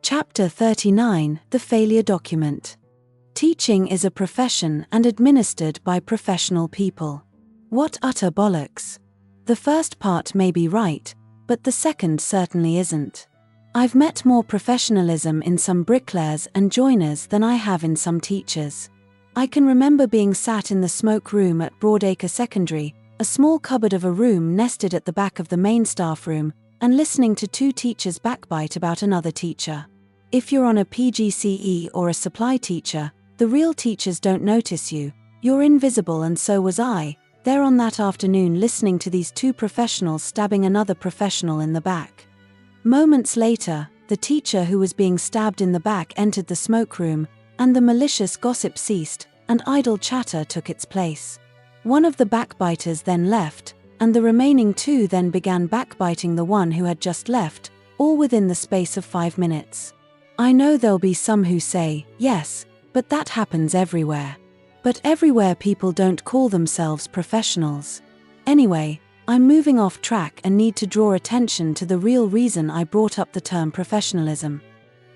Chapter 39, The Failure Document. Teaching is a profession and administered by professional people. What utter bollocks. The first part may be right, but the second certainly isn't. I've met more professionalism in some bricklayers and joiners than I have in some teachers. I can remember being sat in the smoke room at Broadacre Secondary, a small cupboard of a room nested at the back of the main staff room, and listening to two teachers backbite about another teacher. If you're on a PGCE or a supply teacher, the real teachers don't notice you. You're invisible, and so was I, there on that afternoon listening to these two professionals stabbing another professional in the back. Moments later, the teacher who was being stabbed in the back entered the smoke room, and the malicious gossip ceased, and idle chatter took its place. One of the backbiters then left, and the remaining two then began backbiting the one who had just left, all within the space of 5 minutes. I know there'll be some who say, yes, but that happens everywhere. But everywhere people don't call themselves professionals. Anyway, I'm moving off track and need to draw attention to the real reason I brought up the term professionalism.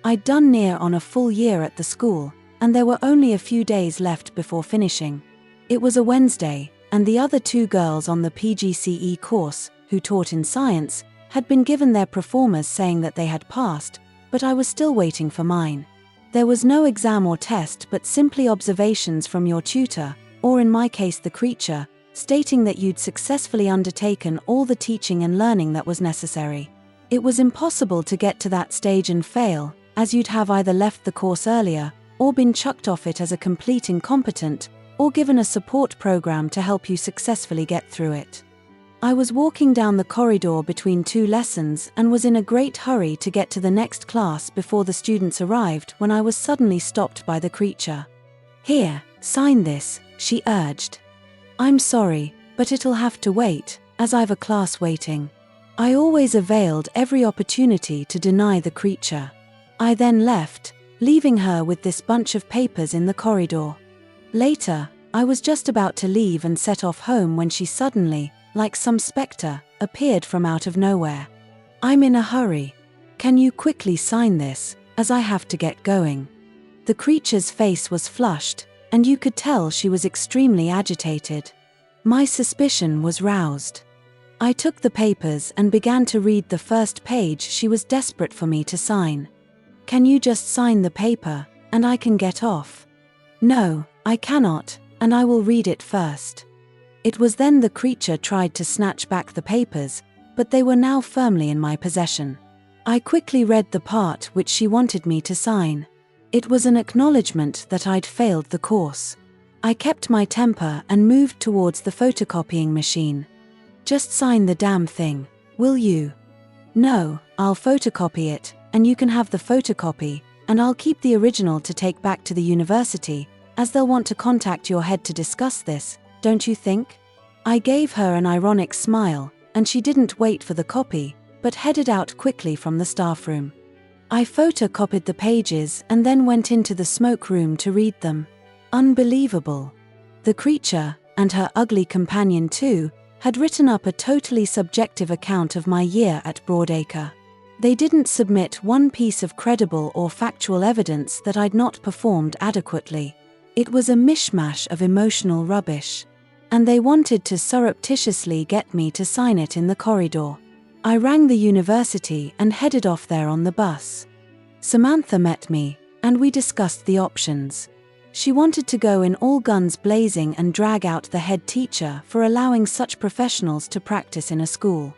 I'd done near on a full year at the school, and there were only a few days left before finishing. It was a Wednesday, and the other two girls on the PGCE course, who taught in science, had been given their performers saying that they had passed, but I was still waiting for mine. There was no exam or test but simply observations from your tutor, or in my case the creature, stating that you'd successfully undertaken all the teaching and learning that was necessary. It was impossible to get to that stage and fail, as you'd have either left the course earlier, or been chucked off it as a complete incompetent, or given a support program to help you successfully get through it. I was walking down the corridor between two lessons and was in a great hurry to get to the next class before the students arrived when I was suddenly stopped by the creature. "Here, sign this," she urged. "I'm sorry, but it'll have to wait, as I've a class waiting." I always availed every opportunity to deny the creature. I then left, leaving her with this bunch of papers in the corridor. Later, I was just about to leave and set off home when she suddenly, like some spectre, appeared from out of nowhere. "I'm in a hurry. Can you quickly sign this, as I have to get going?" The creature's face was flushed, and you could tell she was extremely agitated. My suspicion was roused. I took the papers and began to read the first page. She was desperate for me to sign. "Can you just sign the paper, and I can get off?" "No, I cannot, and I will read it first." It was then the creature tried to snatch back the papers, but they were now firmly in my possession. I quickly read the part which she wanted me to sign. It was an acknowledgement that I'd failed the course. I kept my temper and moved towards the photocopying machine. "Just sign the damn thing, will you?" "No, I'll photocopy it, and you can have the photocopy, and I'll keep the original to take back to the university, as they'll want to contact your head to discuss this, don't you think?" I gave her an ironic smile, and she didn't wait for the copy, but headed out quickly from the staff room. I photocopied the pages and then went into the smoke room to read them. Unbelievable. The creature, and her ugly companion too, had written up a totally subjective account of my year at Broadacre. They didn't submit one piece of credible or factual evidence that I'd not performed adequately. It was a mishmash of emotional rubbish. And they wanted to surreptitiously get me to sign it in the corridor. I rang the university and headed off there on the bus. Samantha met me, and we discussed the options. She wanted to go in all guns blazing and drag out the head teacher for allowing such professionals to practice in a school.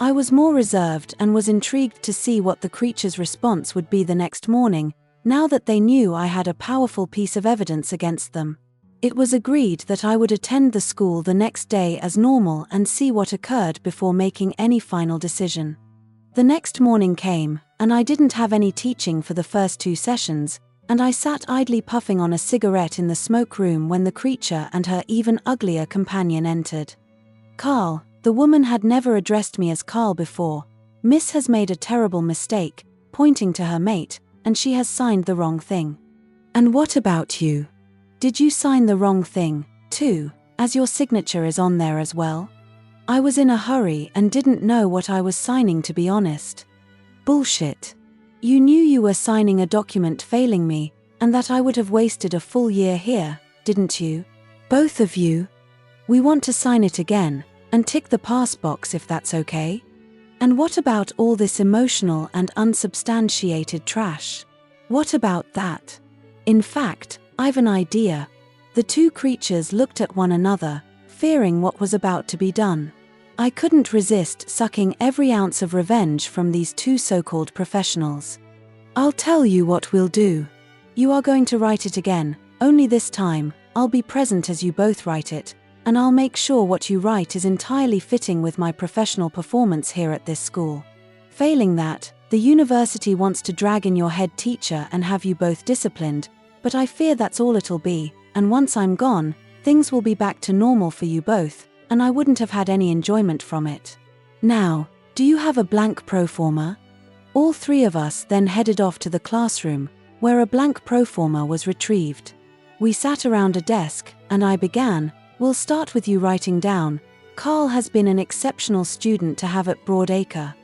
I was more reserved and was intrigued to see what the creature's response would be the next morning, now that they knew I had a powerful piece of evidence against them. It was agreed that I would attend the school the next day as normal and see what occurred before making any final decision. The next morning came, and I didn't have any teaching for the first 2 sessions, and I sat idly puffing on a cigarette in the smoke room when the creature and her even uglier companion entered. "Karl," the woman had never addressed me as Karl before. "Miss has made a terrible mistake," pointing to her mate, "and she has signed the wrong thing." "And what about you? Did you sign the wrong thing, too, as your signature is on there as well?" I was in a hurry and didn't know what I was signing, to be honest. "Bullshit. You knew you were signing a document failing me, and that I would have wasted a full year here, didn't you? Both of you? We want to sign it again, and tick the pass box if that's okay? And what about all this emotional and unsubstantiated trash? What about that? In fact, I've an idea. The two creatures looked at one another, fearing what was about to be done. I couldn't resist sucking every ounce of revenge from these two so-called professionals. I'll tell you what we'll do. You are going to write it again, only this time, I'll be present as you both write it, and I'll make sure what you write is entirely fitting with my professional performance here at this school. Failing that, the university wants to drag in your head teacher and have you both disciplined, but I fear that's all it'll be, and once I'm gone, things will be back to normal for you both, and I wouldn't have had any enjoyment from it. Now, do you have a blank proforma? All three of us then headed off to the classroom, where a blank proforma was retrieved. We sat around a desk, and I began, "We'll start with you writing down, Karl has been an exceptional student to have at Broadacre."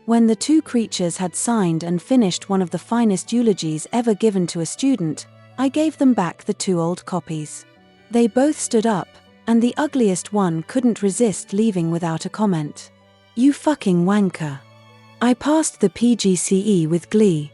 When the two creatures had signed and finished one of the finest eulogies ever given to a student, I gave them back the two old copies. They both stood up, and the ugliest one couldn't resist leaving without a comment. "You fucking wanker." I passed the PGCE with glee.